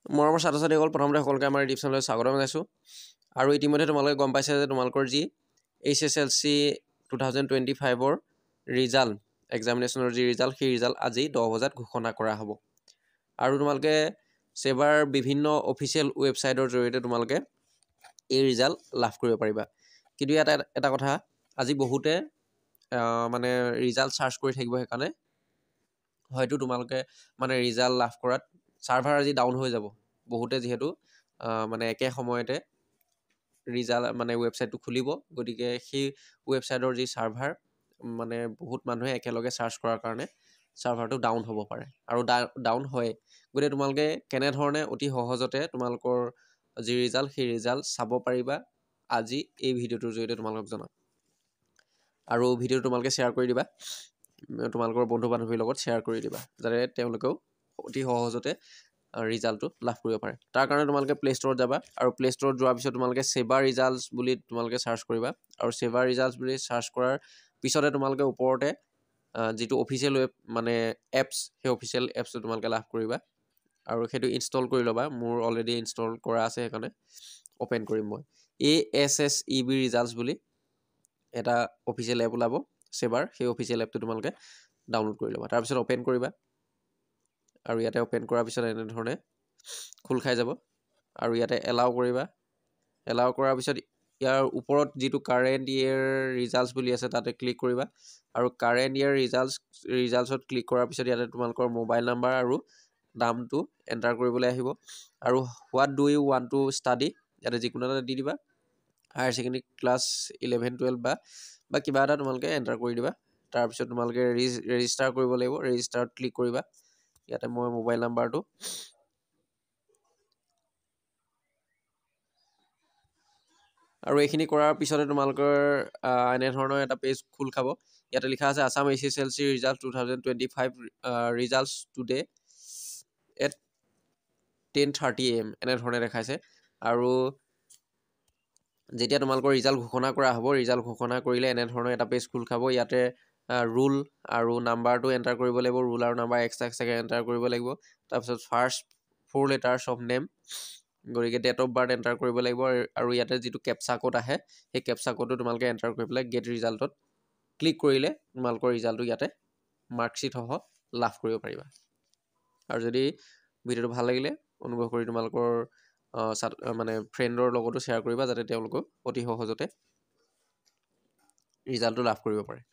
মৰমৰ ছাত্ৰ-ছাত্ৰীসকল প্ৰথমতে সকলোকে আমাৰ ইউটিউব চেনেললৈ স্বাগতম জনাইছোঁ আৰু ইতিমধ্যে তোমালোকে গম পাইছে যে তোমালোকৰ যি HSLC 2025ৰ ৰিজাল্ট এক্সামিনেশ্যনৰ যি ৰিজাল্ট সেই ৰিজাল্ট আজি 10 বজাত ঘোষণা কৰা হ'ব আৰু তোমালোকে সেবাৰ বিভিন্ন অফিচিয়েল ৱেবছাইটৰ জৰিয়তে তোমালোকে এই ৰিজাল্ট লাভ কৰিব পাৰিবা কিন্তু ইয়াত এটা কথা আজি বহুতে মানে ৰিজাল্ট সাৰ্চ কৰি থাকিব সেইকাৰণে হয়তো তোমালোকে মানে ৰিজাল্ট লাভ কৰাত সাৰ্ভাৰ আজি ডাউন হৈ যাব বহুতে যেহেতু মানে একে সময়তে ৰিজাল্ট মানে ৱেবছাইটটো খুলিব গতিকে সেই ৱেবছাইটৰ যি সাৰ্ভাৰ মানে বহুত মানুহে একেলগে সাৰ্চ কৰাৰ কাৰণে সাৰ্ভাৰটো ডাউন হ'ব পাৰে আৰু ডাউন হয় গতিকে তোমালোকে কেনে ধৰণে অতি সহজতে তোমালোকৰ যি ৰিজাল্ট সেই ৰিজাল্ট চাব পাৰিবা আজি এই ভিডিঅ'টোৰ জৰিয়তে তোমালোকক জনাম আৰু ভিডিঅ'টো তোমালোকে শ্বেয়াৰ কৰি দিবা তোমালোকৰ বন্ধু বান্ধৱীৰ লগত শ্বেয়াৰ কৰি দিবা যাতে তেওঁলোকেও অতি সহজতে ৰিজাল্টটো লাভ কৰিব পাৰে তাৰ কাৰণে তোমালোকে প্লে ষ্টৰত যাবা আৰু প্লে ষ্টৰত যোৱাৰ পিছত তোমালোকে সেবা ৰিজাল্টছ বুলি তোমালোকে সাৰ্চ কৰিবা আৰু সেবা ৰিজাল্টছ বুলি সাৰ্চ কৰাৰ পিছতে তোমালোকে ওপৰতে যেটো অফিচিয়েল ৱেব মানে এপছ সেই অফিচিয়েল এপছটো তোমালোকে লাভ কৰিবা আৰু সেইটো ইনষ্টল কৰি ল'বা মোৰ অলৰেডি ইনষ্টল কৰা আছে সেইকাৰণে ওপেন কৰিম মই ASSEB ৰিজাল্টছ বুলি এটা অফিচিয়েল এপ ওলাব সেবাৰ সেই অফিচিয়েল এপটো তোমালোকে ডাউনলোড কৰি ল'বা তাৰপিছত ওপেন কৰিবা আৰু ইয়াতে ওপেন কৰাৰ পিছত এনে ধৰণে খোল খাই যাব আৰু ইয়াতে এলাউ কৰিবা এলাউ কৰাৰ পিছত ইয়াৰ ওপৰত যেটো কাৰেন্ট ইয়াৰ ৰিজাল্টছ বুলি আছে তাতে ক্লিক কৰিবা আৰু কাৰেন্ট ইয়াৰ ৰিজাল্টছত ক্লিক কৰাৰ পিছত ইয়াতে তোমালোকৰ মোবাইল নাম্বাৰ আৰু নামটো এন্টাৰ কৰিবলৈ আহিব আৰু what do you want to study ইয়াতে যিকোনো এটা দি দিবা হায়াৰ সেকেন্ডাৰী ক্লাছ 11 12 বা কিবা এটা তোমালোকে এন্টাৰ কৰি দিবা তাৰ পিছত তোমালোকে ৰেজিষ্টাৰ কৰিব লাগিব ৰেজিষ্টাৰত ক্লিক কৰিবা ইয়াতে মই মোবাইল নাম্বাৰটো আৰু এইখিনি কৰাৰ পিছতে তোমালোকৰ এনে ধৰণৰ এটা পেজ খোল খাব ইয়াতে লিখা আছে Assam HSLC result 2025 results today at 10:30 AM এনে ধৰণে দেখাইছে আৰু যেতিয়া তোমালোকৰ ৰিজাল্ট ঘোষণা কৰা হ'ব ৰিজাল্ট ঘোষণা কৰিলে এনে ধৰণৰ এটা পেজ খোল খাব ইয়াতে ৰুল আৰু নাম্বাৰটো এন্টাৰ কৰিব লাগিব ৰুল আৰু নাম্বাৰ এক্সট্ৰা এন্টাৰ কৰিব লাগিব তাৰপিছত ফাৰ্ষ্ট 4 letters of name গৰিকে ডেট অফ বাৰ্থ এন্টাৰ কৰিব লাগিব আৰু ইয়াতে যেটো ক্যাপচা কোড আহে সেই ক্যাপচা কোডটো তোমালোকে এন্টাৰ কৰি পেলাই গেট ৰিজাল্টত ক্লিক কৰিলে তোমালোকৰ ৰিজাল্টটো ইয়াতে মাৰ্কশিট সহ লাভ কৰিব পাৰিবা আৰু যদি ভিডিঅ'টো ভাল লাগিলে অনুগ্ৰহ কৰি তোমালোকৰ মানে ফ্ৰেণ্ডৰ লগতো শ্বেয়াৰ কৰিবা যাতে তেওঁলোকো অতি সহজতে ৰিজাল্টটো লাভ কৰিব পাৰে